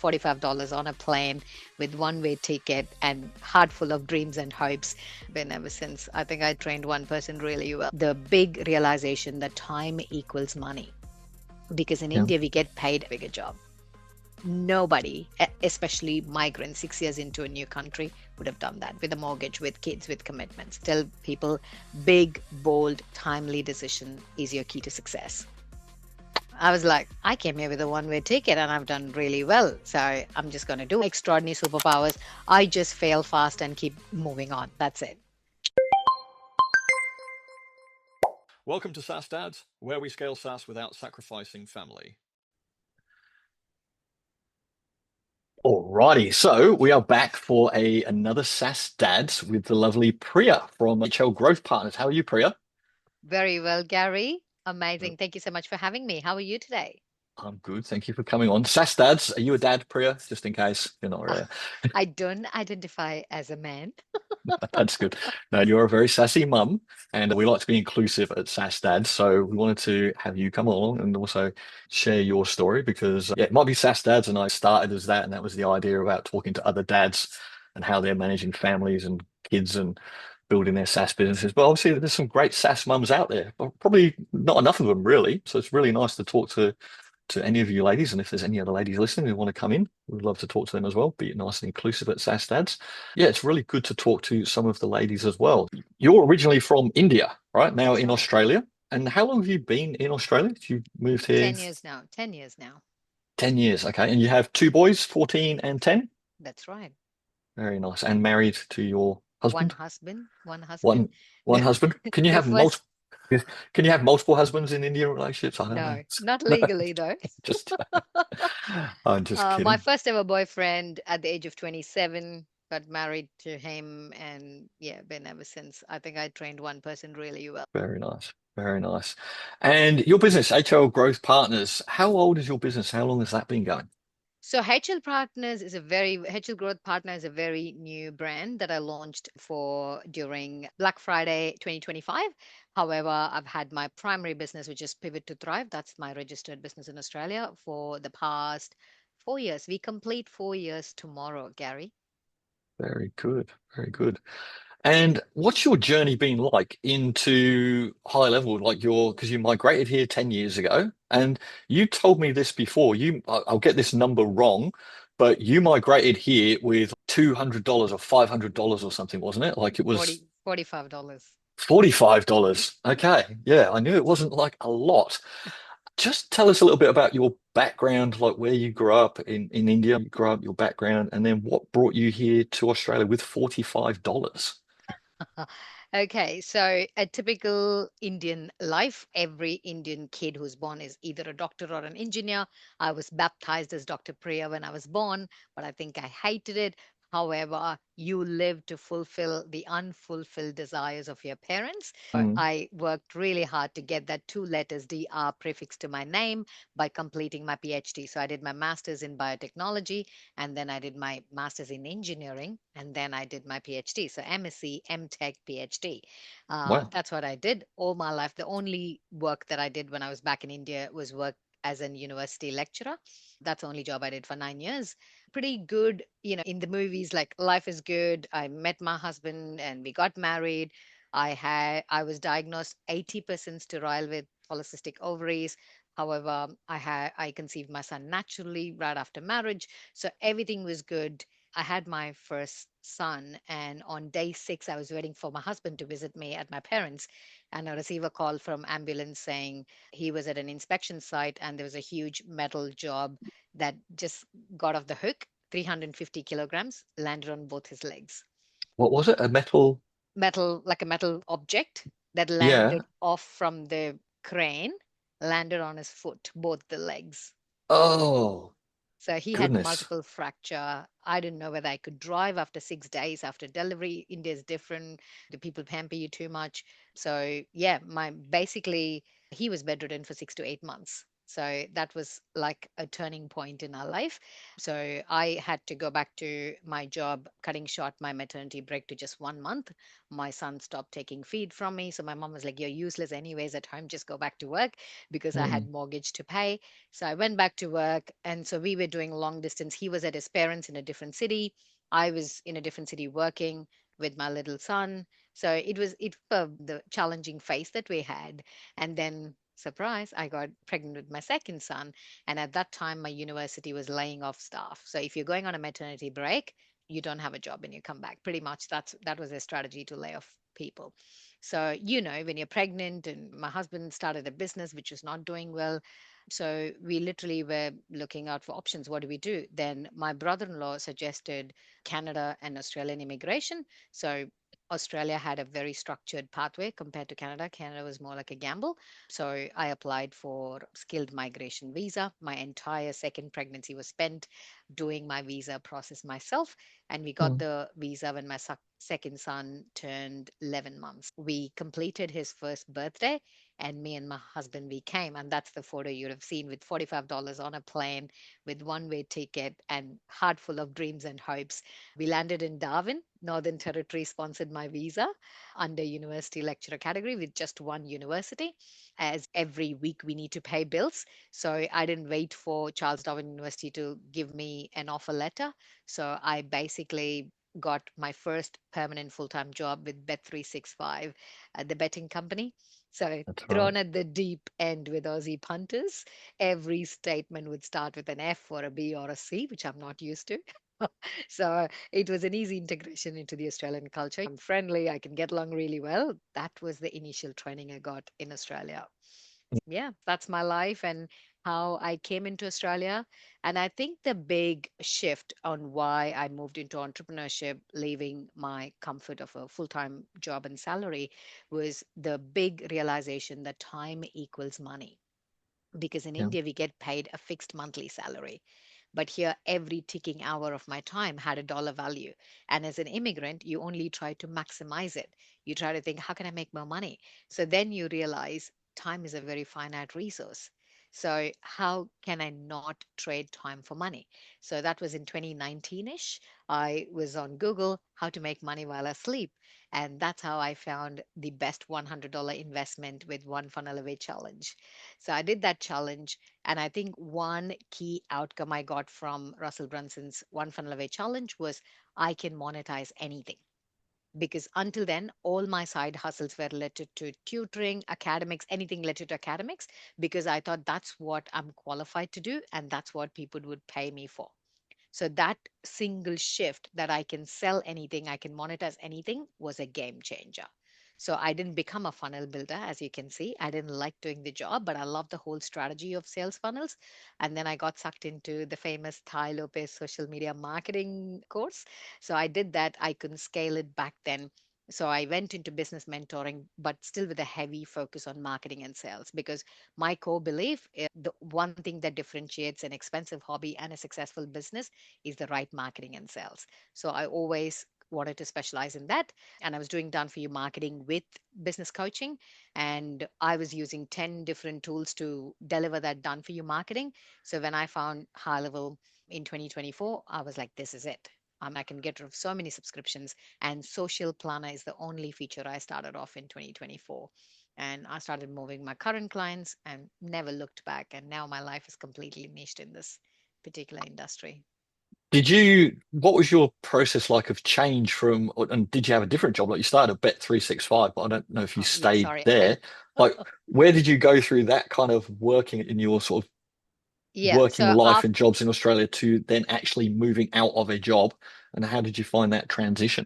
$45 on a plane with one-way ticket and heart full of dreams and hopes. Been ever since. I think I trained one person really well. The big realization that time equals money. Because in Yeah. India, we get paid a bigger job. Nobody, especially migrants, 6 years into a new country, would have done that with a mortgage, with kids, with commitments. Tell people, big, bold, timely decision is your key to success. I was like, I came here with a one-way ticket and I've done really well. So I'm just going to do extraordinary superpowers. I just fail fast and keep moving on. That's it. Welcome to SaaS Dads, where we scale SaaS without sacrificing family. Alrighty, so we are back for another SaaS Dads with the lovely Priya from HL Growth Partners. How are you, Priya? Very well, Gary. Amazing. Thank you so much for having me. How are you today? I'm good. Thank you for coming on. SaaS Dads, are you a dad, Priya? Just in case you're not really. I don't identify as a man. That's good. No, you're a very sassy mum, and we like to be inclusive at SaaS Dads. So we wanted to have you come along and also share your story because yeah, it might be SaaS Dads, and I started as that, and that was the idea about talking to other dads and how they're managing families and kids and building their SaaS businesses. But obviously, there's some great SaaS mums out there, but probably not enough of them really. So it's really nice to talk to any of you ladies. And if there's any other ladies listening who want to come in, we'd love to talk to them as well. Be nice and inclusive at SaaS Dads. Yeah, it's really good to talk to some of the ladies as well. You're originally from India, right? Now That's in right. Australia. And how long have you been in Australia? You moved here 10 years now. 10 years now. 10 years. Okay. And you have two boys, 14 and 10? That's right. Very nice. And married to your One husband? husband, one husband. One one husband. Can you The have first, multiple can you have multiple husbands in Indian relationships? I don't know. no, not No, legally though. just I'm just My kidding. first ever boyfriend at the age of 27, got married to him, and yeah, been ever since. I think I trained one person really well. Very nice. Very nice. And your business, HL Growth Partners, how old is your business? How long has that been going? So HL Growth Partner is a very new brand that I launched for during Black Friday 2025. However, I've had my primary business, which is Pivot to Thrive. That's my registered business in Australia for the past 4 years. We complete 4 years tomorrow, Gary. Very good. Very good. And what's your journey been like into high level? Like because you migrated here 10 years ago, and you told me this before. I'll get this number wrong, but you migrated here with $200 or $500 or something, wasn't it? Like it was $45. $45. Okay. Yeah, I knew it wasn't like a lot. Just tell us a little bit about your background, like where you grew up in India, you grew up, your background, and then what brought you here to Australia with $45. Okay, so a typical Indian life, every Indian kid who's born is either a doctor or an engineer. I was baptized as Dr. Priya when I was born, but I think I hated it. However, you live to fulfill the unfulfilled desires of your parents. Mm. I worked really hard to get that two letters DR prefixed to my name by completing my PhD. So I did my master's in biotechnology, and then I did my master's in engineering, and then I did my PhD. So MSc, MTech, PhD. Wow. That's what I did all my life. The only work that I did when I was back in India was work as an university lecturer. That's the only job I did for 9 years. Pretty good, in the movies, like life is good. I met my husband and we got married. I was diagnosed 80% sterile with polycystic ovaries. However, I conceived my son naturally right after marriage. So everything was good. I had my first son, and on day 6, I was waiting for my husband to visit me at my parents, and I received a call from ambulance saying he was at an inspection site and there was a huge metal job that just got off the hook. 350 kilograms landed on both his legs. What was it? A metal? Metal, like a metal object that Yeah. landed off from the crane, landed on his foot, both the legs. Oh, So he had goodness. multiple fracture. I didn't know whether I could drive after 6 days after delivery. India is different. The people pamper you too much. So yeah, my basically he was bedridden for 6 to 8 months. So that was like a turning point in our life. So I had to go back to my job, cutting short my maternity break to just 1 month. My son stopped taking feed from me. So my mom was like, "You're useless anyways at home, just go back to work," because I Mm. had mortgage to pay. So I went back to work. And so we were doing long distance. He was at his parents in a different city. I was in a different city working with my little son. So it the challenging phase that we had. And then, surprise, I got pregnant with my second son. And at that time, my university was laying off staff. So if you're going on a maternity break, you don't have a job when you come back. Pretty much that was a strategy to lay off people. So, when you're pregnant, and my husband started a business which was not doing well. So we literally were looking out for options. What do we do? Then my brother-in-law suggested Canada and Australian immigration. So Australia had a very structured pathway compared to Canada. Canada was more like a gamble. So I applied for skilled migration visa. My entire second pregnancy was spent doing my visa process myself. And we got Mm. the visa when my second son turned 11 months. We completed his first birthday, and me and my husband, we came. And that's the photo you'd have seen, with $45 on a plane, with one-way ticket and heart full of dreams and hopes. We landed in Darwin. Northern Territory sponsored my visa under university lecturer category with just one university, as every week we need to pay bills. So I didn't wait for Charles Darwin University to give me an offer letter. So I basically got my first permanent full-time job with Bet365, the betting company. So That's right. thrown at the deep end with Aussie punters. Every statement would start with an F or a B or a C, which I'm not used to. So it was an easy integration into the Australian culture. I'm friendly, I can get along really well. That was the initial training I got in Australia. Yeah, that's my life and how I came into Australia. And I think the big shift on why I moved into entrepreneurship, leaving my comfort of a full time job and salary, was the big realization that time equals money. Because in Yeah. India, we get paid a fixed monthly salary. But here, every ticking hour of my time had a dollar value. And as an immigrant, you only try to maximize it. You try to think, how can I make more money? So then you realize time is a very finite resource. So, how can I not trade time for money? So, that was in 2019 ish. I was on Google, how to make money while I sleep. And that's how I found the best $100 investment with one funnel away challenge. So, I did that challenge. And I think one key outcome I got from Russell Brunson's One Funnel Away challenge was I can monetize anything. Because until then, all my side hustles were related to tutoring, academics, anything related to academics, because I thought that's what I'm qualified to do and that's what people would pay me for. So that single shift that I can sell anything, I can monetize anything was a game changer. So I didn't become a funnel builder, as you can see. I didn't like doing the job, but I love the whole strategy of sales funnels. And then I got sucked into the famous Thai Lopez social media marketing course. So I did that. I couldn't scale it back then. So I went into business mentoring, but still with a heavy focus on marketing and sales, because my core belief is the one thing that differentiates an expensive hobby and a successful business is the right marketing and sales. So I always wanted to specialize in that. And I was doing done for you marketing with business coaching. And I was using 10 different tools to deliver that done for you marketing. So when I found HighLevel in 2024, I was like, this is it. I can get rid of so many subscriptions. And Social Planner is the only feature I started off in 2024. And I started moving my current clients and never looked back. And now my life is completely niched in this particular industry. What was your process like of change from, and did you have a different job? Like you started at Bet365, but I don't know if you Oh, yeah, stayed sorry. there. Like, where did you go through that kind of working in your sort of Yeah. working So life after and jobs in Australia to then actually moving out of a job? And how did you find that transition?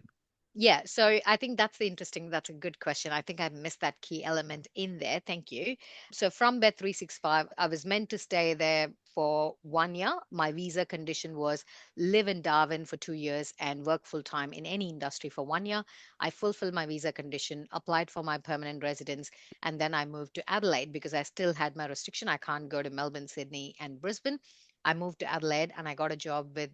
Yeah, so I think that's a good question. I think I missed that key element in there. Thank you. So from Bet365, I was meant to stay there for 1 year. My visa condition was live in Darwin for 2 years and work full time in any industry for 1 year. I fulfilled my visa condition, applied for my permanent residence, and then I moved to Adelaide because I still had my restriction. I can't go to Melbourne, Sydney, and Brisbane. I moved to Adelaide and I got a job with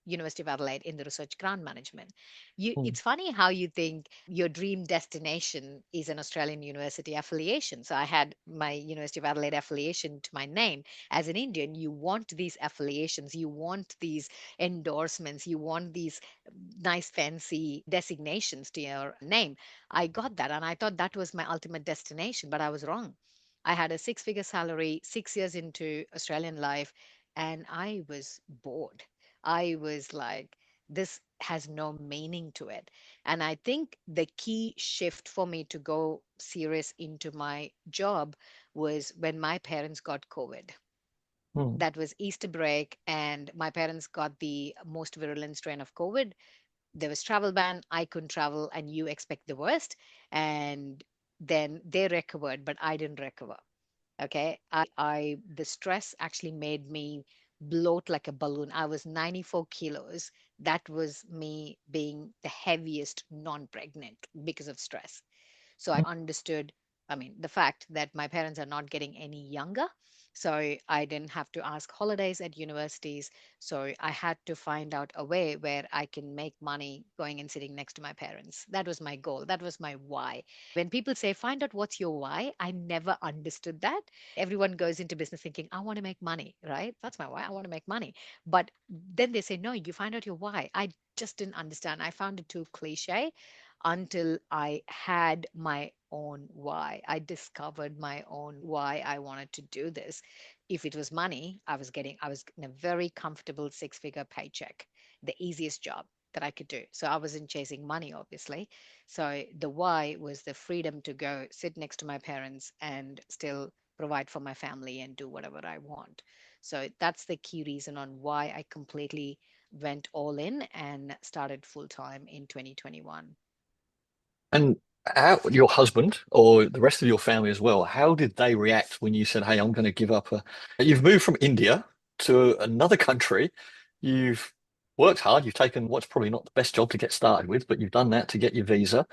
University of Adelaide in the research grant management. Mm. It's funny how you think your dream destination is an Australian university affiliation. So I had my University of Adelaide affiliation to my name. As an Indian, you want these affiliations, you want these endorsements, you want these nice fancy designations to your name. I got that and I thought that was my ultimate destination, but I was wrong. I had a six-figure salary 6 years into Australian life, and I was bored. I was like, this has no meaning to it. And I think the key shift for me to go serious into my job was when my parents got COVID. Mm. That was Easter break, and my parents got the most virulent strain of COVID. There was travel ban. I couldn't travel, and you expect the worst. And then they recovered, but I didn't recover. Okay. The stress actually made me bloat like a balloon. I was 94 kilos. That was me being the heaviest non-pregnant because of stress. So I understood, I mean, the fact that my parents are not getting any younger. So I didn't have to ask holidays at universities. So I had to find out a way where I can make money going and sitting next to my parents. That was my goal. That was my why. When people say, find out what's your why, I never understood that. Everyone goes into business thinking, I want to make money, right? That's my why. I want to make money. But then they say, no, you find out your why. I just didn't understand. I found it too cliche until I had my own why. I discovered my own why I wanted to do this. If it was money, I was in a very comfortable six-figure paycheck, the easiest job that I could do. So I wasn't chasing money, obviously. So the why was the freedom to go sit next to my parents and still provide for my family and do whatever I want. So that's the key reason on why I completely went all in and started full time in 2021. And how, your husband or the rest of your family as well, how did they react when you said, "Hey, I'm going to give up"? You've moved from India to another country. You've worked hard. You've taken what's probably not the best job to get started with, but you've done that to get your visa.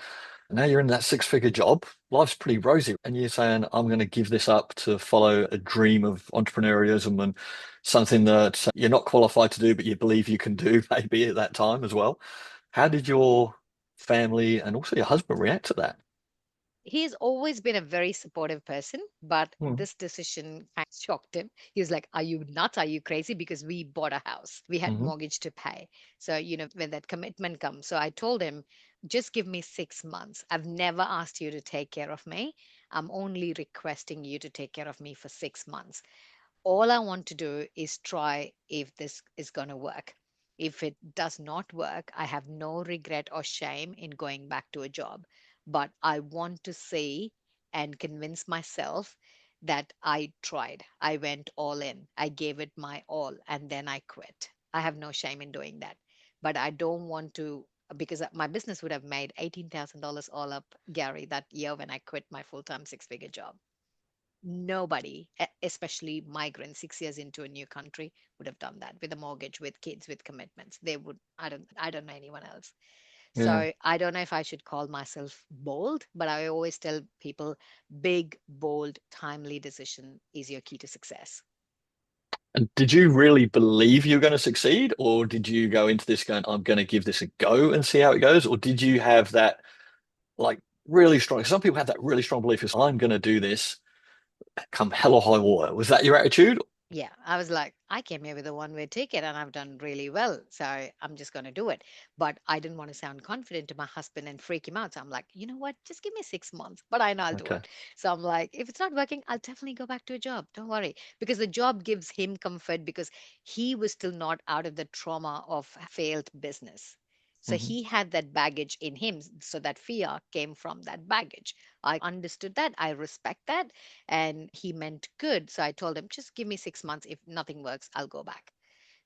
And now you're in that six-figure job. Life's pretty rosy. And you're saying, "I'm going to give this up to follow a dream of entrepreneurialism and something that you're not qualified to do, but you believe you can do maybe at that time as well." How did your family and also your husband react to that? He's always been a very supportive person, but Hmm. this decision kind of shocked him. He was like, are you nuts? Are you crazy? Because we bought a house, we had Hmm. mortgage to pay. So, when that commitment comes. So I told him, just give me 6 months. I've never asked you to take care of me. I'm only requesting you to take care of me for 6 months. All I want to do is try if this is going to work. If it does not work, I have no regret or shame in going back to a job. But I want to see and convince myself that I tried. I went all in. I gave it my all and then I quit. I have no shame in doing that. But I don't want to, because my business would have made $18,000 all up, Gary, that year when I quit my full time six-figure job. Nobody, especially migrants, 6 years into a new country, would have done that with a mortgage, with kids, with commitments. They would, I don't know anyone else. Yeah. So I don't know if I should call myself bold, but I always tell people big, bold, timely decision is your key to success. And did you really believe you were going to succeed, or did you go into this going, "I'm going to give this a go and see how it goes," or did you have that like really strong? Some people have that really strong belief is, "I'm going to do this, come hell or high water." Was that your attitude? Yeah, I was like, I came here with a one-way ticket and I've done really well. So I'm just going to do it. But I didn't want to sound confident to my husband and freak him out. So I'm like, you know what? Just give me 6 months, but I know I'll do Okay. it. So I'm like, if it's not working, I'll definitely go back to a job. Don't worry. Because the job gives him comfort because he was still not out of the trauma of failed business. So Hmm. he had that baggage in him. So that fear came from that baggage. I understood that. I respect that, and he meant good. So I told him, just give me 6 months. If nothing works, I'll go back.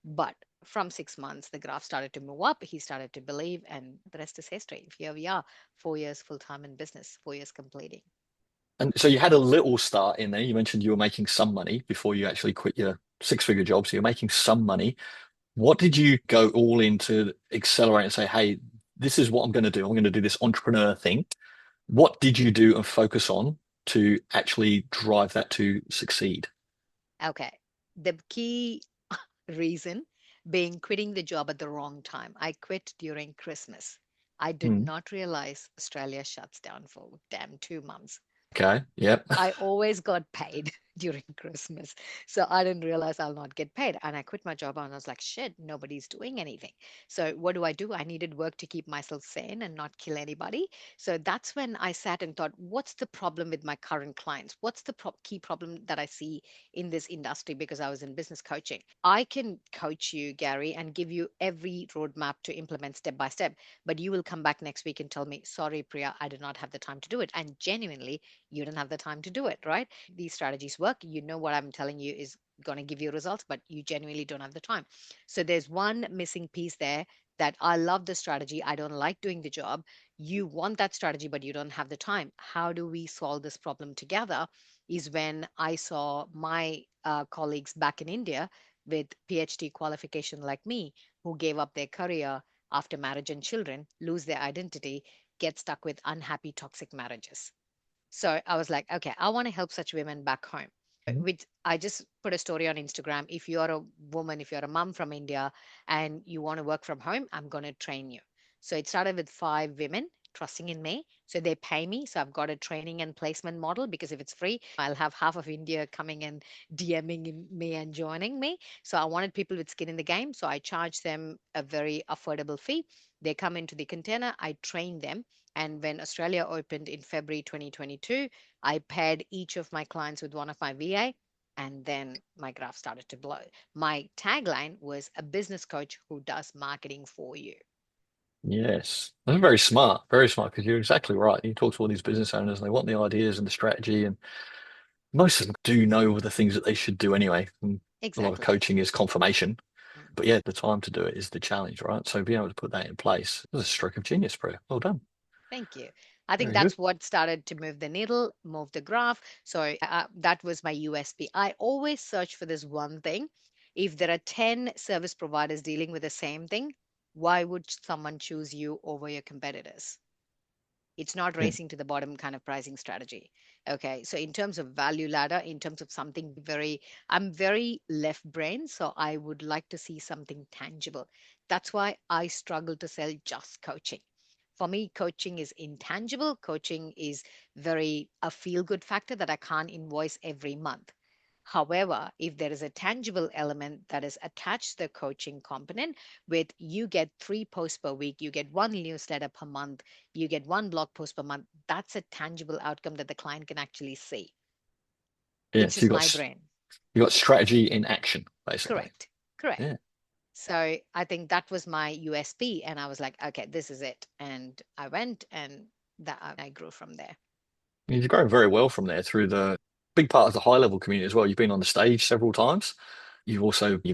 But from 6 months, the graph started to move up. He started to believe, and the rest is history. Here we are, 4 years full time in business, 4 years completing. And so you had a little start in there. You mentioned you were making some money before you actually quit your six-figure job. So you're making some money. What did you go all in to accelerate and say, "Hey, this is what I'm going to do. I'm going to do this entrepreneur thing." What did you do and focus on to actually drive that to succeed? Okay. The key reason being quitting the job at the wrong time. I quit during Christmas. I did Mm. not realize Australia shuts down for damn 2 months. Okay. Yep. I always got paid during Christmas. So I didn't realize I'll not get paid. And I quit my job and I was like, shit, nobody's doing anything. So what do? I needed work to keep myself sane and not kill anybody. So that's when I sat and thought, what's the problem with my current clients? What's the key problem that I see in this industry? Because I was in business coaching. I can coach you, Gary, and give you every roadmap to implement step by step. But you will come back next week and tell me, sorry, Priya, I did not have the time to do it. And genuinely, you don't have the time to do it, right? These strategies work. You know what I'm telling you is going to give you results, but you genuinely don't have the time. So there's one missing piece there that I love the strategy. I don't like doing the job. You want that strategy, but you don't have the time. How do we solve this problem together? Is when I saw my colleagues back in India with PhD qualification like me, who gave up their career after marriage and children, lose their identity, get stuck with unhappy, toxic marriages. So I was like, okay, I want to help such women back home. Mhm. Which I just put a story on Instagram. If you're a woman, if you're a mom from India and you want to work from home, I'm going to train you. So it started with 5 women trusting in me. So they pay me. So I've got a training and placement model because if it's free, I'll have half of India coming and DMing me and joining me. So I wanted people with skin in the game. So I charge them a very affordable fee. They come into the container, I train them. And when Australia opened in February 2022, I paired each of my clients with one of my VA, and then my graph started to blow. My tagline was a business coach who does marketing for you. Yes. That's very smart, because you're exactly right. You talk to all these business owners and they want the ideas and the strategy, and most of them do know the things that they should do anyway. And a lot of Exactly. coaching is confirmation. Mm. But yeah, the time to do it is the challenge, right? So being able to put that in place is a stroke of genius, Priya. Well done. Thank you. I think Very good. that's what started to move the needle, move the graph. So that was my USP. I always search for this one thing. If there are 10 service providers dealing with the same thing, why would someone choose you over your competitors? It's not Yeah. racing to the bottom kind of pricing strategy. Okay. So in terms of value ladder, in terms of something very, I'm very left brain. So I would like to see something tangible. That's why I struggle to sell just coaching. For me, coaching is intangible. Coaching is very a feel good factor that I can't invoice every month. However, if there is a tangible element that is attached to the coaching component, with you get 3 posts per week, you get one newsletter per month, you get one blog post per month, that's a tangible outcome that the client can actually see. Yeah. It's So just my brain. you got strategy in action, basically. Correct. Correct. Yeah. So I think that was my USP. And I was like, okay, this is it. And I went and that I grew from there. You've grown very well from there through the big part of the high level community as well. You've been on the stage several times. You're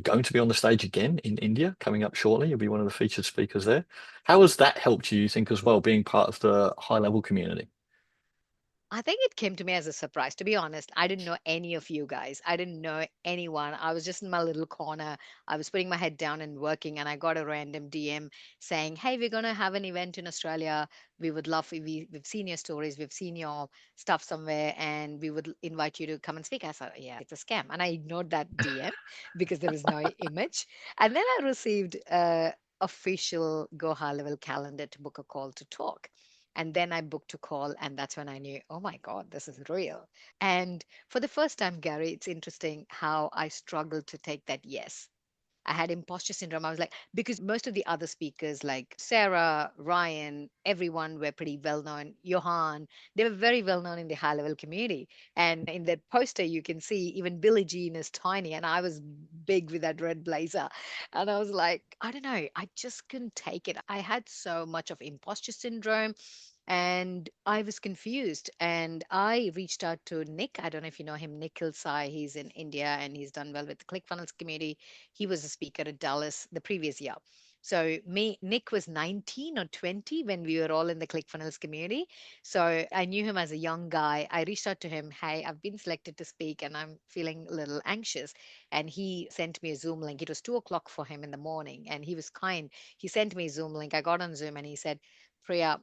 going to be on the stage again in India coming up shortly. You'll be one of the featured speakers there. How has that helped you think, as well, being part of the high level community? I think it came to me as a surprise. To be honest, I didn't know any of you guys. I didn't know anyone. I was just in my little corner. I was putting my head down and working, and I got a random DM saying, "Hey, we're gonna have an event in Australia. We would love we've seen your stories, we've seen your stuff somewhere, and we would invite you to come and speak." I thought, "Yeah, it's a scam," and I ignored that DM because there was no image. And then I received a official Go High Level calendar to book a call to talk. And then I booked a call, and that's when I knew, oh my God, this is real. And for the first time, Gary, it's interesting how I struggled to take that yes. I had imposter syndrome. I was like, because most of the other speakers, like Sarah, Ryan, everyone were pretty well known. Johan, they were very well known in the high level community. And in that poster, you can see even Billie Jean is tiny, and I was big with that red blazer. And I was like, I don't know, I just couldn't take it. I had so much of imposter syndrome and I was confused. And I reached out to Nick. I don't know if you know him, Nick Hilsai. He's in India and he's done well with the ClickFunnels community. He was a speaker at Dallas the previous year. So Nick was 19 or 20 when we were all in the ClickFunnels community. So I knew him as a young guy. I reached out to him, hey, I've been selected to speak and I'm feeling a little anxious. And he sent me a Zoom link. It was 2 o'clock for him in the morning and he was kind. He sent me a Zoom link. I got on Zoom and he said, Priya,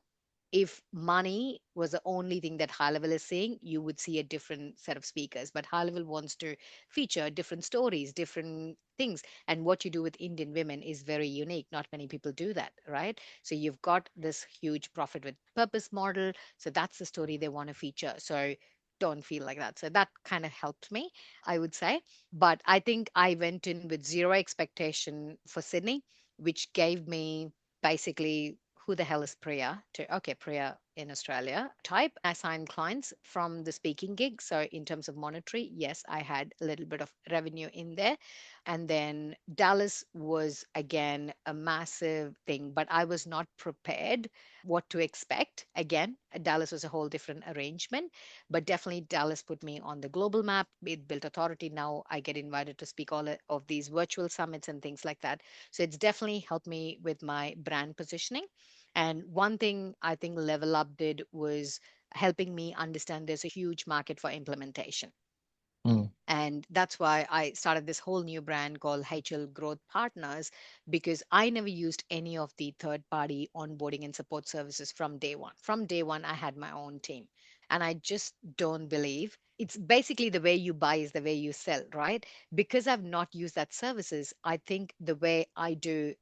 if money was the only thing that HighLevel is saying, you would see a different set of speakers. But HighLevel wants to feature different stories, different things. And what you do with Indian women is very unique. Not many people do that, right? So you've got this huge profit with purpose model. So that's the story they want to feature. So don't feel like that. So that kind of helped me, I would say. But I think I went in with zero expectation for Sydney, which gave me basically who the hell is Priya to, okay, Priya in Australia type. I signed clients from the speaking gig. So, in terms of monetary, yes, I had a little bit of revenue in there. And then Dallas was again a massive thing, but I was not prepared what to expect. Again, Dallas was a whole different arrangement, but definitely Dallas put me on the global map. It built authority. Now I get invited to speak all of these virtual summits and things like that. So it's definitely helped me with my brand positioning. And one thing I think Level Up did was helping me understand there's a huge market for implementation. Mm. And that's why I started this whole new brand called HL Growth Partners, because I never used any of the third party onboarding and support services from day one. From day one, I had my own team. And I just don't believe it's basically the way you buy is the way you sell, right? Because I've not used that services, I think the way I do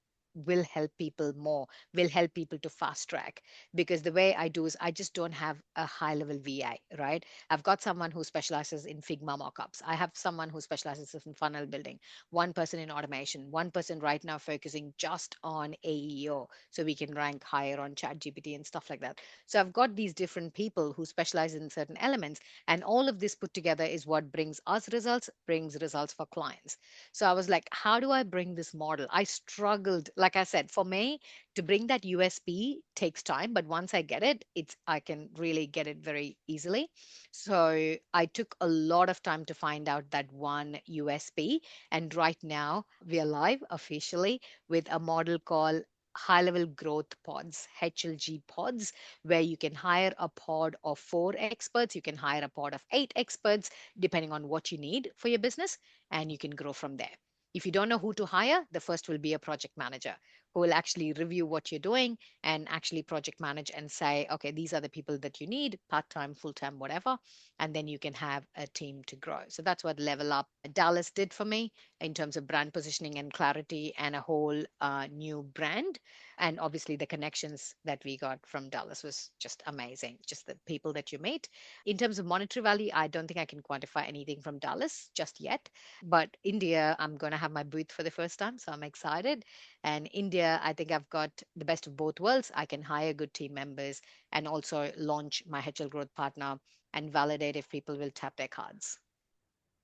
will help people more, will help people to fast track. Because the way I do is I just don't have a high level VI, right? I've got someone who specializes in Figma mockups. I have someone who specializes in funnel building, one person in automation, one person right now focusing just on AEO so we can rank higher on ChatGPT and stuff like that. So I've got these different people who specialize in certain elements, and all of this put together is what brings us results, brings results for clients. So I was like, how do I bring this model? I struggled, like I said, for me to bring that USP takes time, but once I get it, it's I can really get it very easily. So I took a lot of time to find out that one USP. And right now we are live officially with a model called high level growth pods, HLG pods, where you can hire a pod of 4 experts, you can hire a pod of 8 experts, depending on what you need for your business, and you can grow from there. If you don't know who to hire, the first will be a project manager who will actually review what you're doing and actually project manage and say, okay, these are the people that you need, part time, full time, whatever. And then you can have a team to grow. So that's what Level Up Dallas did for me in terms of brand positioning and clarity and a whole new brand. And obviously, the connections that we got from Dallas was just amazing. Just the people that you meet. In terms of monetary value, I don't think I can quantify anything from Dallas just yet. But India, I'm going to have my booth for the first time. So I'm excited. And India, I think I've got the best of both worlds. I can hire good team members and also launch my HL Growth Partner and validate if people will tap their cards.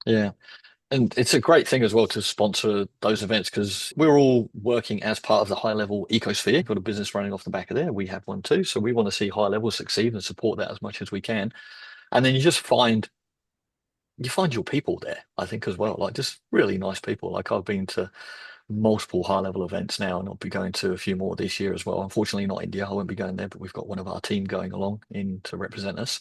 Yeah. And it's a great thing as well to sponsor those events because we're all working as part of the high level ecosphere. Got a business running off the back of there. We have one too. So we want to see high level succeed and support that as much as we can. And then you find your people there, I think, as well. Like just really nice people. Like I've been to multiple high level events now, and I'll be going to a few more this year as well. Unfortunately, not India. I won't be going there, but we've got one of our team going along in to represent us.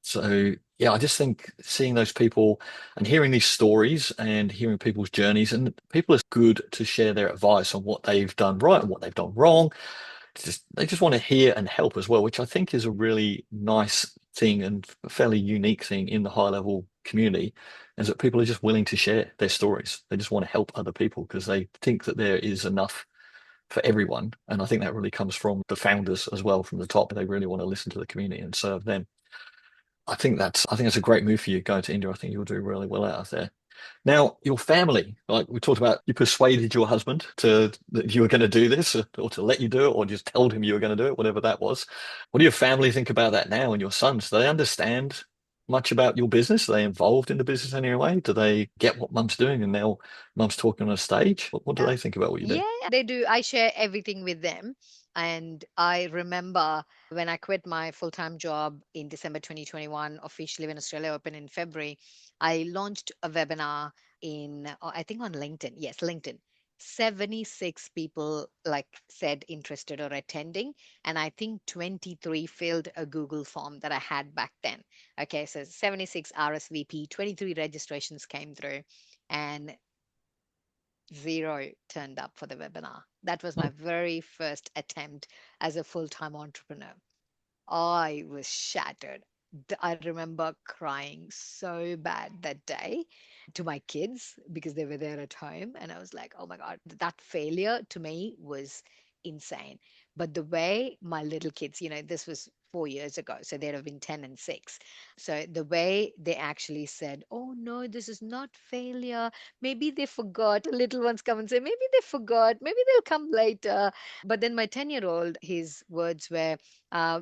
So yeah, I just think seeing those people and hearing these stories and hearing people's journeys, and people are good to share their advice on what they've done right and what they've done wrong. Just they just want to hear and help as well, which I think is a really nice thing and a fairly unique thing in the high level community, is that people are just willing to share their stories. They just want to help other people because they think that there is enough for everyone. And I think that really comes from the founders as well from the top. They really want to listen to the community and serve them. I think that's a great move for you going to India. I think you'll do really well out of there. Now, your family, like we talked about, you persuaded your husband to that you were going to do this or to let you do it or just told him you were going to do it, whatever that was. What do your family think about that now and your sons? Do they understand much about your business? Are they involved in the business in any way? Do they get what mum's doing and now mum's talking on a stage? What do they think about what you do? Yeah, they do. I share everything with them. And I remember when I quit my full time job in December 2021, officially when Australia opened in February, I launched a webinar in, I think on LinkedIn. Yes, LinkedIn. 76 people like said interested or attending, and I think 23 filled a Google form that I had back then. Okay, so 76 RSVP, 23 registrations came through, and zero turned up for the webinar. That was my very first attempt as a full time entrepreneur. I was shattered. I remember crying so bad that day to my kids because they were there at home. And I was like, oh my God, that failure to me was insane. But the way my little kids, this was 4 years ago, so they'd have been 10 and 6. So the way they actually said, oh no, this is not failure. Maybe they forgot. Little ones come and say, maybe they forgot. Maybe they'll come later. But then my 10-year-old, his words were,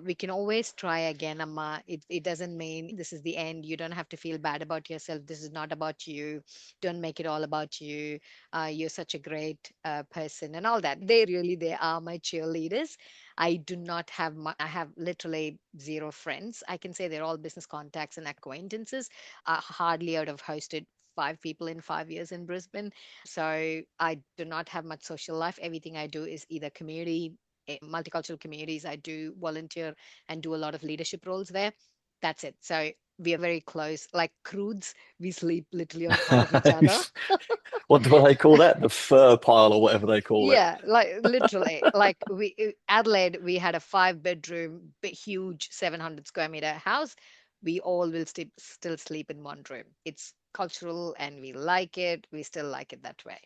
we can always try again, Amma. It doesn't mean this is the end. You don't have to feel bad about yourself. This is not about you. Don't make it all about you. You're such a great person and all that. They are my cheerleaders. I do not have I have literally zero friends. I can say they're all business contacts and acquaintances. Hardly out of hosted 5 people in 5 years in Brisbane. So I do not have much social life. Everything I do is either community, multicultural communities. I do volunteer and do a lot of leadership roles there. That's it. So we are very close, like crudes. We sleep literally on top of each other. What do they call that? The fur pile or whatever they call it. Yeah, like literally, like Adelaide, we had a 5 bedroom, big, huge 700 square meter house. We all will still sleep in one room. It's cultural and we like it. We still like it that way.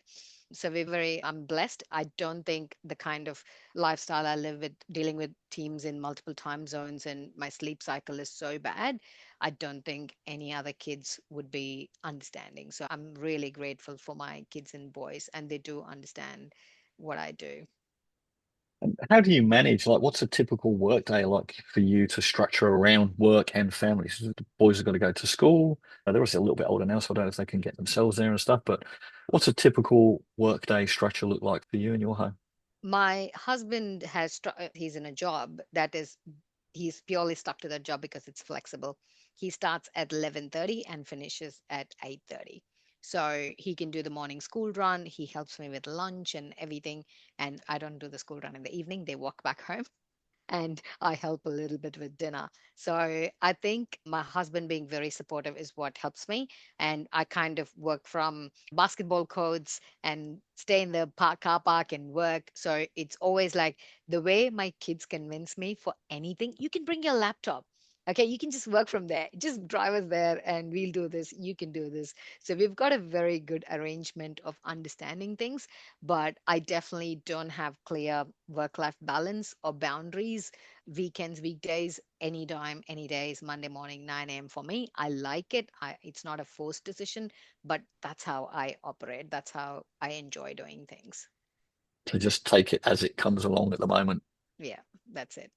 So I'm blessed. I don't think the kind of lifestyle I live with, dealing with teams in multiple time zones and my sleep cycle is so bad. I don't think any other kids would be understanding. So I'm really grateful for my kids and boys, and they do understand what I do. And how do you manage, like, what's a typical work day like for you to structure around work and family? So the boys have got to go to school. They're obviously a little bit older now, so I don't know if they can get themselves there and stuff, but what's a typical work day structure look like for you in your home? My husband he's in a job that is, he's purely stuck to that job because it's flexible. He starts at 11:30 and finishes at 8:30. So he can do the morning school run. He helps me with lunch and everything. And I don't do the school run in the evening. They walk back home and I help a little bit with dinner. So I think my husband being very supportive is what helps me. And I kind of work from basketball courts and stay in the car park and work. So it's always like the way my kids convince me for anything, you can bring your laptop. Okay, you can just work from there. Just drive us there and we'll do this. You can do this. So we've got a very good arrangement of understanding things, but I definitely don't have clear work life balance or boundaries. Weekends, weekdays, anytime, any days, Monday morning, 9 a.m. for me. I like it. It's not a forced decision, but that's how I operate. That's how I enjoy doing things. To just take it as it comes along at the moment. Yeah, that's it.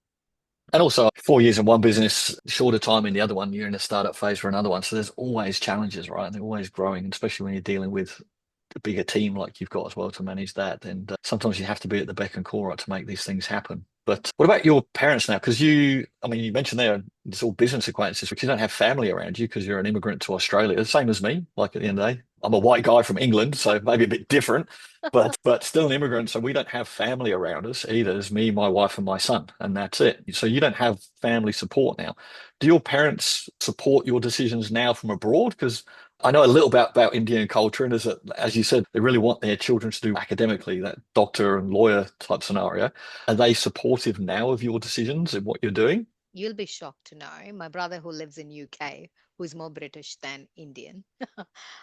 And also, 4 years in one business, shorter time in the other one, you're in a startup phase for another one. So there's always challenges, right? They're always growing, especially when you're dealing with a bigger team like you've got as well to manage that. And sometimes you have to be at the beck and call, right, to make these things happen. But what about your parents now? Because I mean, you mentioned there it's all business acquaintances, but you don't have family around you because you're an immigrant to Australia. The same as me. Like at the end of the day, I'm a white guy from England, so maybe a bit different, but still an immigrant. So we don't have family around us either. It's me, my wife, and my son, and that's it. So you don't have family support now. Do your parents support your decisions now from abroad? Because I know a little about Indian culture, and as you said, they really want their children to do academically, that doctor and lawyer type scenario. Are they supportive now of your decisions and what you're doing? You'll be shocked to know my brother who lives in UK, who's more British than Indian.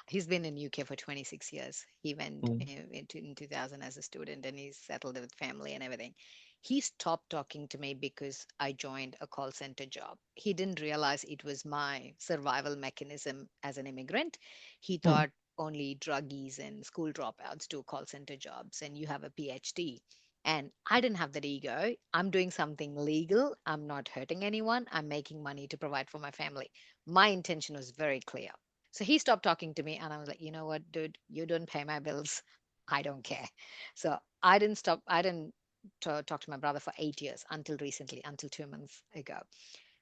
He's been in UK for 26 years. He went Mm. in 2000 as a student and he's settled with family and everything. He stopped talking to me because I joined a call center job. He didn't realize it was my survival mechanism as an immigrant. He Mm. thought only druggies and school dropouts do call center jobs and you have a PhD. And I didn't have that ego. I'm doing something legal. I'm not hurting anyone. I'm making money to provide for my family. My intention was very clear. So he stopped talking to me, and I was like, you know what, dude, you don't pay my bills. I don't care. So I didn't stop. I didn't talk to my brother for 8 years until recently, until 2 months ago.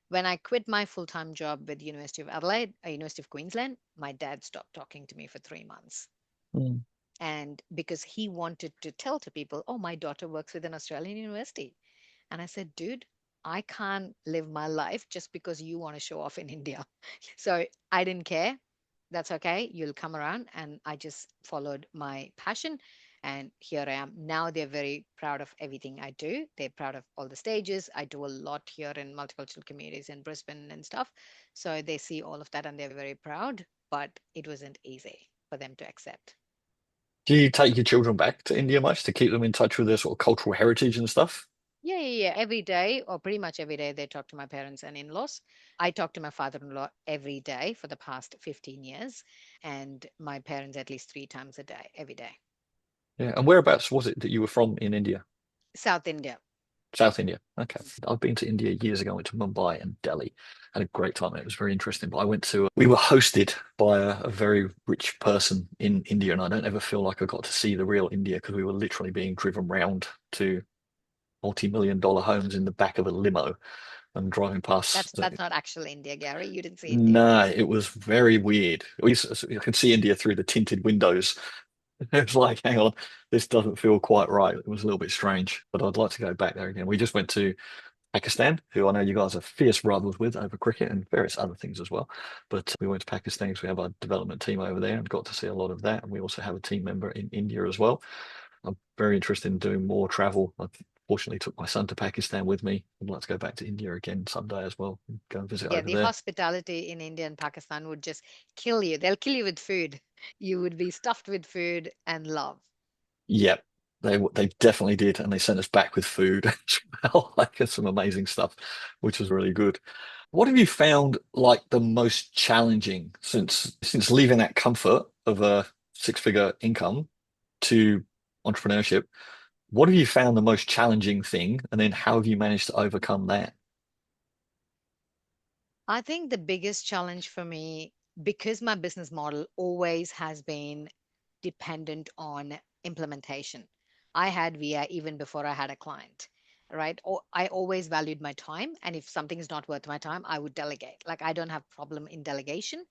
When I quit my full time job with University of Adelaide, University of Queensland, my dad stopped talking to me for 3 months. Mm. And because he wanted to tell to people, oh, my daughter works with an Australian university. And I said, dude, I can't live my life just because you want to show off in India. So I didn't care. That's okay. You'll come around. And I just followed my passion. And here I am. Now they're very proud of everything I do. They're proud of all the stages. I do a lot here in multicultural communities in Brisbane and stuff. So they see all of that and they're very proud, but it wasn't easy for them to accept. Do you take your children back to India much to keep them in touch with their sort of cultural heritage and stuff? Yeah. Every day, or pretty much every day, they talk to my parents and in laws. I talk to my father in law every day for the past 15 years, and my parents at least 3 times a day, every day. Yeah. And whereabouts was it that you were from in India? South India. South India. Okay. I've been to India years ago. I went to Mumbai and Delhi. Had a great time. It was very interesting. But we were hosted by a very rich person in India, and I don't ever feel like I got to see the real India because we were literally being driven round to multi-million-dollar homes in the back of a limo and driving past. That's not actual India, Gary. You didn't see India. No, it was very weird. You could see India through the tinted windows. It was like, hang on, this doesn't feel quite right. It was a little bit strange, but I'd like to go back there again. We just went to Pakistan, who I know you guys are fierce rivals with over cricket and various other things as well. But we went to Pakistan because we have our development team over there and got to see a lot of that. And we also have a team member in India as well. I'm very interested in doing more travel. I fortunately took my son to Pakistan with me. I'd like to go back to India again someday as well and go and visit Yeah, over the there. hospitality in India and Pakistan would just kill you. They'll kill you with food. You would be stuffed with food and love. Yep, they definitely did, and they sent us back with food as well, like some amazing stuff, which was really good. What have you found like the most challenging since leaving that comfort of a six-figure income to entrepreneurship? What have you found the most challenging thing, and then how have you managed to overcome that? I think the biggest challenge for me, because my business model always has been dependent on implementation. I had VA even before I had a client, right? Or I always valued my time, and if something is not worth my time, I would delegate. Like I don't have problem in delegation,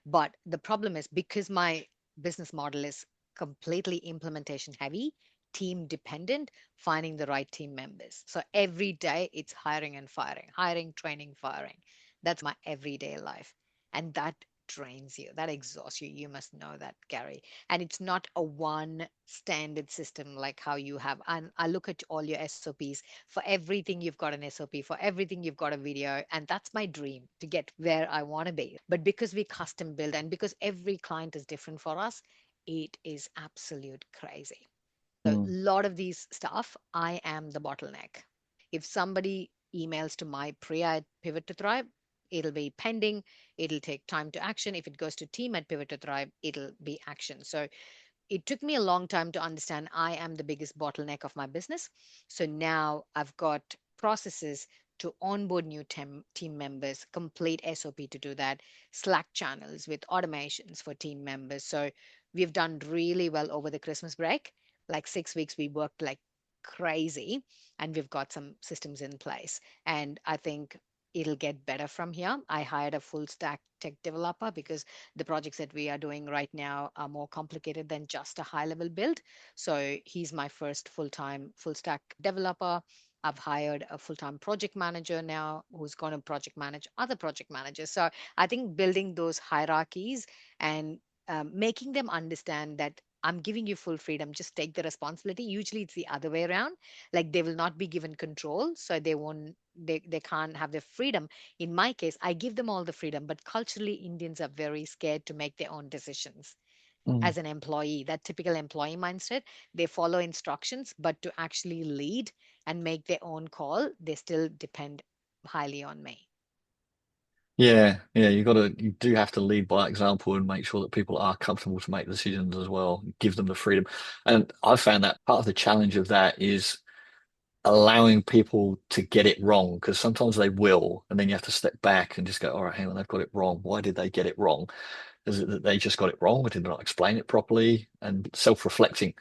but the problem is because my business model is completely implementation heavy, team dependent, finding the right team members. So every day it's hiring and firing, hiring, training, firing. That's my everyday life. And that drains you, that exhausts you. You must know that, Gary. And it's not a one standard system like how you have. And I look at all your SOPs. For everything, you've got an SOP. For everything, you've got a video. And that's my dream to get where I want to be. But because we custom build and because every client is different for us, it is absolute crazy. So a Mm. lot of these stuff, I am the bottleneck. If somebody emails to my Priya at Pivot to Thrive, it'll be pending. It'll take time to action. If it goes to team at Pivot to Thrive, it'll be action. So it took me a long time to understand I am the biggest bottleneck of my business. So now I've got processes to onboard new team members, complete SOP to do that, Slack channels with automations for team members. So we've done really well over the Christmas break. Like 6 weeks, we worked like crazy and we've got some systems in place. And I think it'll get better from here. I hired a full stack tech developer because the projects that we are doing right now are more complicated than just a high level build. So he's my first full time full stack developer. I've hired a full time project manager now who's going to project manage other project managers. So I think building those hierarchies and making them understand that I'm giving you full freedom, just take the responsibility. Usually it's the other way around. Like they will not be given control, so they can't have their freedom. In my case, I give them all the freedom, but culturally, Indians are very scared to make their own decisions Mm. as an employee. That typical employee mindset, they follow instructions, but to actually lead and make their own call, they still depend highly on me. Yeah, you do have to lead by example and make sure that people are comfortable to make decisions as well, give them the freedom. And I've found that part of the challenge of that is allowing people to get it wrong because sometimes they will, and then you have to step back and just go, all right, hang on, they've got it wrong. Why did they get it wrong? Is it that they just got it wrong or did they not explain it properly? And self-reflecting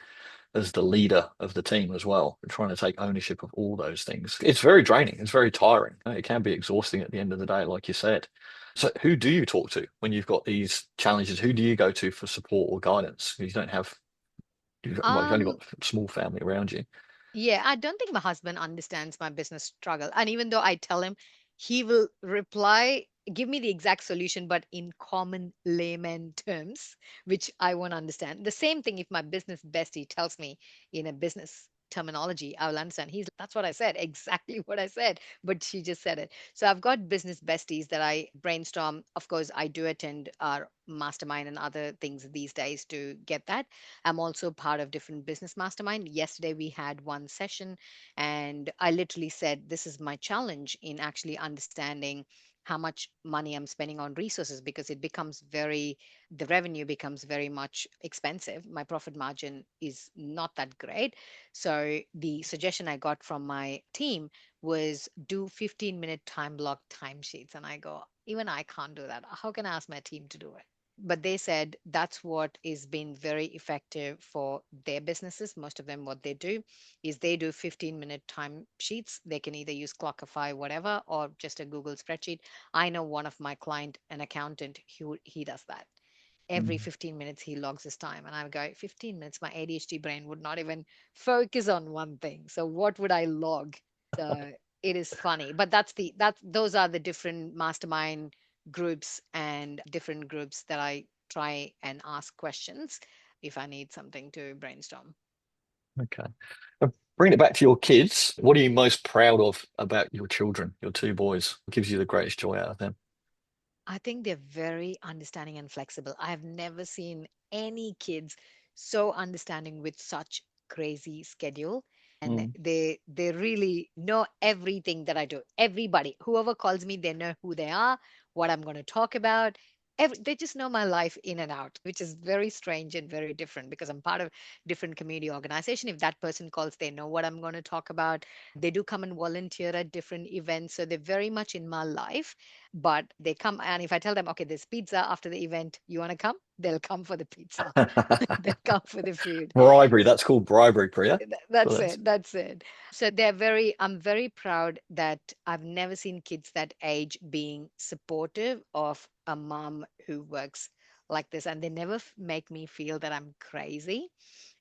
as the leader of the team as well, and trying to take ownership of all those things. It's very draining. It's very tiring. It can be exhausting at the end of the day, like you said. So who do you talk to when you've got these challenges? Who do you go to for support or guidance? You don't have, well, you've only Um, got a small family around you. Yeah, I don't think my husband understands my business struggle. And even though I tell him, he will reply. give me the exact solution, but in common layman terms, which I won't understand. The same thing if my business bestie tells me in a business terminology, I will understand. That's what I said, exactly what I said, but she just said it. So I've got business besties that I brainstorm. Of course, I do attend our mastermind and other things these days to get that. I'm also part of different business mastermind. Yesterday we had one session and I literally said, this is my challenge in actually understanding how much money I'm spending on resources because the revenue becomes very much expensive. My profit margin is not that great. So the suggestion I got from my team was do 15-minute time block timesheets. And I go, even I can't do that. How can I ask my team to do it? But they said that's what is been very effective for their businesses. Most of them, what they do is they do 15-minute time sheets. They can either use Clockify, whatever, or just a Google spreadsheet. I know one of my client, an accountant, he does that. Every Mm. 15 minutes he logs his time and I go 15 minutes my ADHD brain would not even focus on one thing, so what would I log? So it is funny, but those are the different mastermind groups and different groups that I try and ask questions if I need something to brainstorm. Okay. Bring it back to your kids. What are you most proud of about your children, your two boys? What gives you the greatest joy out of them? I think they're very understanding and flexible. I've never seen any kids so understanding with such crazy schedule. And Mm. they really know everything that I do. Everybody, whoever calls me, they know who they are, what I'm going to talk about. They just know my life in and out, which is very strange and very different because I'm part of different community organization. If that person calls, they know what I'm going to talk about. They do come and volunteer at different events, so they're very much in my life, but they come and if I tell them, okay, there's pizza after the event, you want to come? They'll come for the pizza. They'll come for the food. Bribery. That's called bribery, Priya. That's Well, that's it. That's it. So I'm very proud that I've never seen kids that age being supportive of a mom who works like this. And they never make me feel that I'm crazy.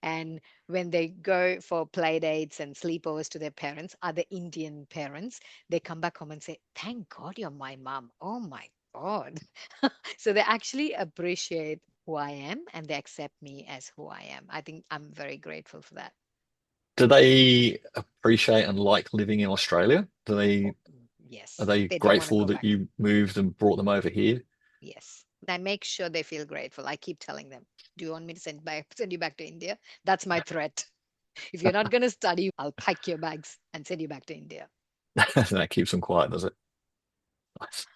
And when they go for play dates and sleepovers to their parents, other Indian parents, they come back home and say, thank God you're my mom. Oh my God. So they actually appreciate who I am and they accept me as who I am. I think I'm very grateful for that. Do they appreciate and like living in Australia? Oh, Are yes, they they don't want to grateful go that back. you moved and brought them over here? Yes. I make sure they feel grateful. I keep telling them, do you want me to send you back to India? That's my threat. If you're not going to study, I'll pack your bags and send you back to India. That keeps them quiet, does it? Nice.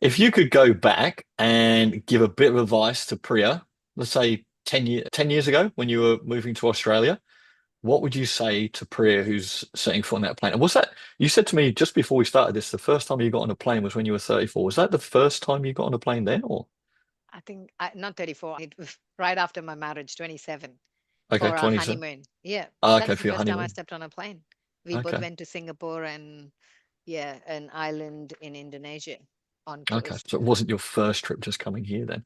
If you could go back and give a bit of advice to Priya, let's say 10 years ago when you were moving to Australia, what would you say to Priya who's setting foot on that plane? And was that, you said to me just before we started this, the first time you got on a plane was when you were 34. Was that the first time you got on a plane then or? I think not 34. It was right after my marriage, 27, Okay, for our 27. honeymoon. Yeah, Oh, okay, that's the for your first time I honeymoon. stepped on a plane. We both Okay. went to Singapore and yeah, an island in Indonesia on Okay. cruise. So it wasn't your first trip just coming here then.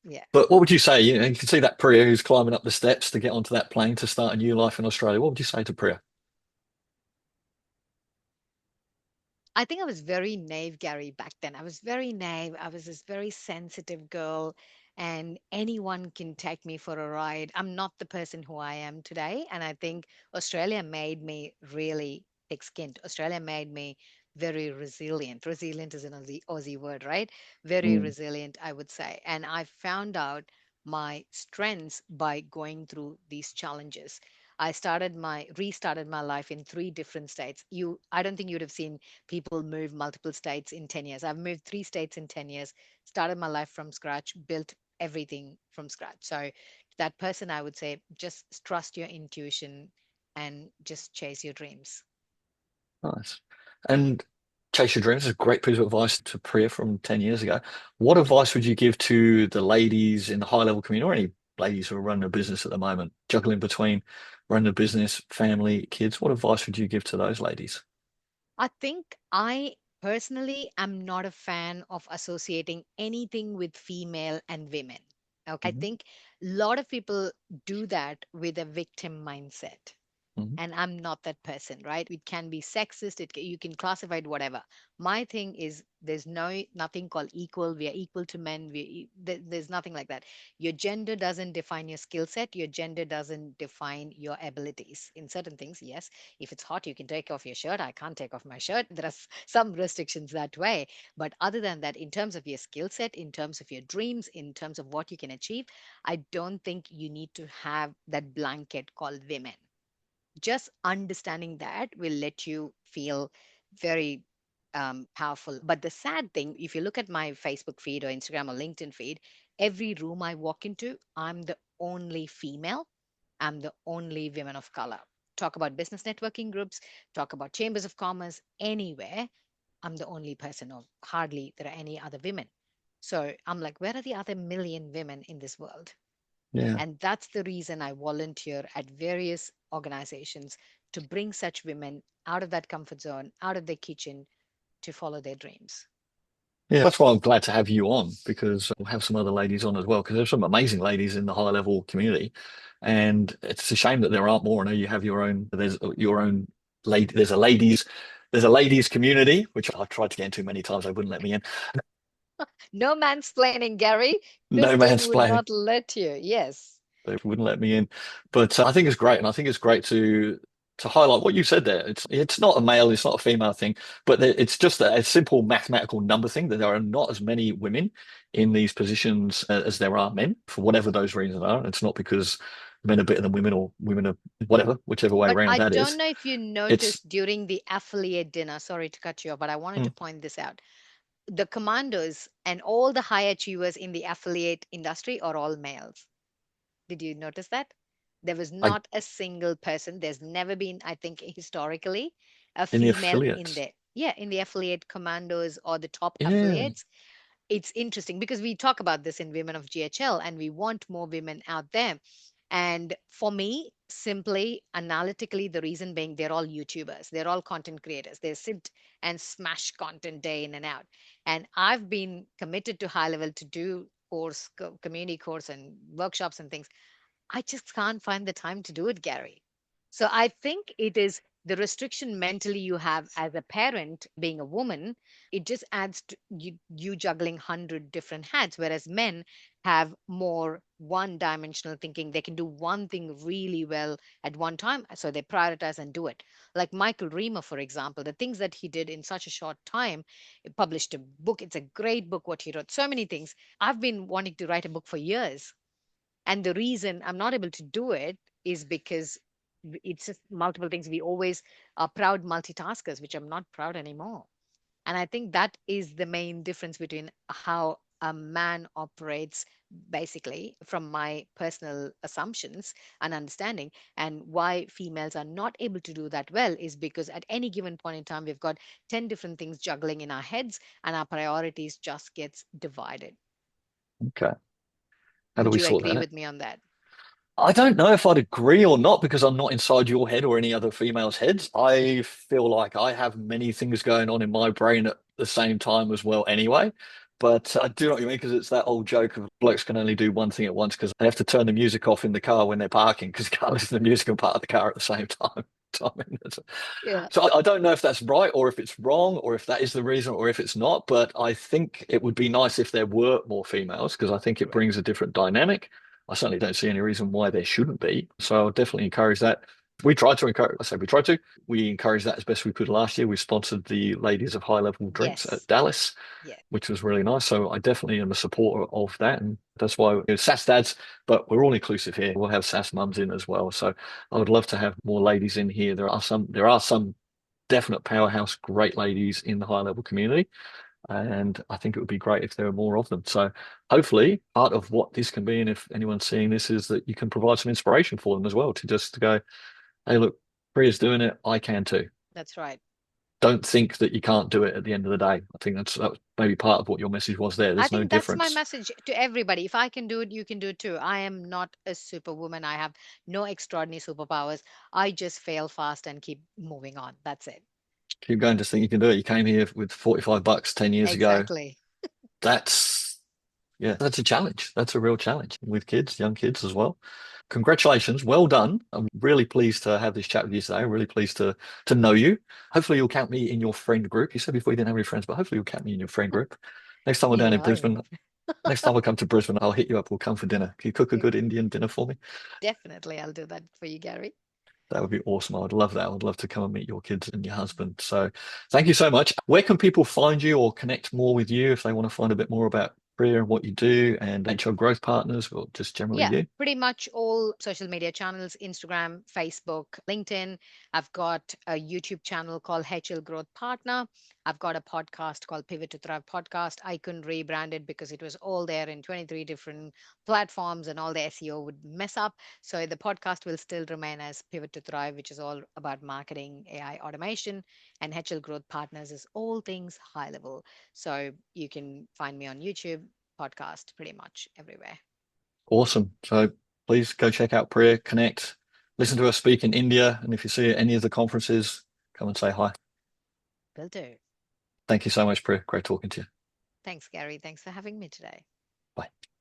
Yeah. But what would you say? You can see that Priya who's climbing up the steps to get onto that plane to start a new life in Australia. What would you say to Priya? I think I was very naive, Gary, back then. I was very naive. I was this very sensitive girl, and anyone can take me for a ride. I'm not the person who I am today. And I think Australia made me really thick skinned. Australia made me very resilient. Resilient is an Aussie word, right? Very Mm. resilient, I would say. And I found out my strengths by going through these challenges. Restarted my life in three different states. I don't think you'd have seen people move multiple states in 10 years. I've moved three states in 10 years, started my life from scratch, built everything from scratch. So, that person, I would say, just trust your intuition and just chase your dreams. Nice. And chase your dreams is a great piece of advice to Priya from 10 years ago. What advice would you give to the ladies in the high level community or any ladies who are running a business at the moment, juggling between running a business, family, kids? What advice would you give to those ladies? I think I personally am not a fan of associating anything with female and women. Okay. I Mhm. think a lot of people do that with a victim mindset. Mhm. And I'm not that person, right? It can be sexist, you can classify it whatever. My thing is there's nothing called equal. We are equal to men. There's nothing like that. Your gender doesn't define your skill set. Your gender doesn't define your abilities. In certain things, yes, if it's hot, you can take off your shirt. I can't take off my shirt. There are some restrictions that way. But other than that, in terms of your skill set, in terms of your dreams, in terms of what you can achieve, I don't think you need to have that blanket called women. Just understanding that will let you feel very powerful. But the sad thing, if you look at my Facebook feed or Instagram or LinkedIn feed, every room I walk into, I'm the only female, I'm the only women of color. Talk about business networking groups, talk about chambers of commerce, anywhere, I'm the only person, or hardly there are any other women. So I'm like, where are the other million women in this world? Yeah. And that's the reason I volunteer at various organizations to bring such women out of that comfort zone, out of their kitchen to follow their dreams. Yeah, that's why I'm glad to have you on, because we'll have some other ladies on as well, because there's some amazing ladies in the high level community. And it's a shame that there aren't more. I know you have there's your own lady, there's a ladies community, which I've tried to get into many times. They wouldn't let me in. No mansplaining, Gary. No Kristen man's would playing. not let you. Yes. They wouldn't let me in. But I think it's great, and I think it's great to highlight what you said there. It's not a male, it's not a female thing, but it's just a simple mathematical number thing that there are not as many women in these positions as there are men, for whatever those reasons are. It's not because men are better than women or women are whatever, whichever way But around I that don't is. know if you It's noticed during the affiliate dinner, sorry to cut you off, but I wanted to mm, point this out. The commandos and all the high achievers in the affiliate industry are all males. Did you notice that? There was I not a single person. There's never been, I think, historically, a in the female in affiliates. there. Yeah, in the affiliate commandos or the top Yeah, affiliates. It's interesting because we talk about this in Women of GHL and we want more women out there. And for me, simply analytically, the reason being they're all YouTubers, they're all content creators. They sit and smash content day in and out. And I've been committed to HighLevel to do community course and workshops and things. I just can't find the time to do it, Gary. So I think it is the restriction mentally you have as a parent, being a woman, it just adds to you juggling 100 different hats, whereas men have more one dimensional thinking. They can do one thing really well at one time, so they prioritize and do it. Like Michael Reamer, for example, the things that he did in such a short time, he published a book. It's a great book, what he wrote, so many things. I've been wanting to write a book for years, and the reason I'm not able to do it is because it's just multiple things. We always are proud multitaskers, which I'm not proud anymore. And I think that is the main difference between how a man operates, basically, from my personal assumptions and understanding, and why females are not able to do that well is because at any given point in time, we've got 10 different things juggling in our heads, and our priorities just gets divided. okay. How do Would we you sort agree that out? with me on that? I don't know if I'd agree or not because I'm not inside your head or any other female's heads. I feel like I have many things going on in my brain at the same time as well anyway. But I do know what you mean because it's that old joke of blokes can only do one thing at once because they have to turn the music off in the car when they're parking because you can't listen to the music and park the car at the same time. So, I mean, Yeah. so I don't know if that's right or if it's wrong or if that is the reason or if it's not. But I think it would be nice if there were more females because I think it Correct. brings a different dynamic. I certainly don't see any reason why there shouldn't be. So I'll definitely encourage that. We tried to encourage, I say we tried to. We encouraged that as best we could last year. We sponsored the ladies of HighLevel drinks at Yes. Dallas, Yeah. which was really nice. So I definitely am a supporter of that. And that's why it's SaaS dads, but we're all inclusive here. We'll have SaaS mums in as well. So I would love to have more ladies in here. There are some definite powerhouse, great ladies in the high level community. And I think it would be great if there were more of them. So hopefully part of what this can be, and if anyone's seeing this, is that you can provide some inspiration for them as well to just to go, hey, look, Priya's doing it, I can too. That's right. Don't think that you can't do it at the end of the day. I think that was maybe part of what your message was there. I There's no think that's my difference. message to everybody. If I can do it, you can do it too. I am not a superwoman. I have no extraordinary superpowers. I just fail fast and keep moving on. That's it. Keep going, just think you can do it. You came here with $45 10 years ago. Exactly. That's Yeah, that's a challenge. That's a real challenge with kids, young kids as well. Congratulations. Well done. I'm really pleased to have this chat with you today. I'm really pleased to know you. Hopefully you'll count me in your friend group. You said before you didn't have any friends, but hopefully you'll count me in your friend group. Next time we're You down know in I Brisbane, would. next time I come to Brisbane, I'll hit you up. We'll come for dinner. Can you cook a Yeah, good Indian dinner for me? definitely, I'll do that for you, Gary. That would be awesome. I would love that. I would love to come and meet your kids and your husband. So thank you so much. Where can people find you or connect more with you if they want to find a bit more about Priya and what you do and HR growth partners or just generally Yeah, you? pretty much all social media channels, Instagram, Facebook, LinkedIn. I've got a YouTube channel called HL Growth Partner. I've got a podcast called Pivot to Thrive Podcast. I couldn't rebrand it because it was all there in 23 different platforms and all the SEO would mess up. So the podcast will still remain as Pivot to Thrive, which is all about marketing, AI automation, and HL Growth Partners is all things high level. So you can find me on YouTube, podcast, pretty much everywhere. Awesome. So please go check out Priya, connect, listen to her speak in India. And if you see her at any of the conferences, come and say hi. Will do. Thank you so much, Priya. Great talking to you. Thanks, Gary. Thanks for having me today. Bye.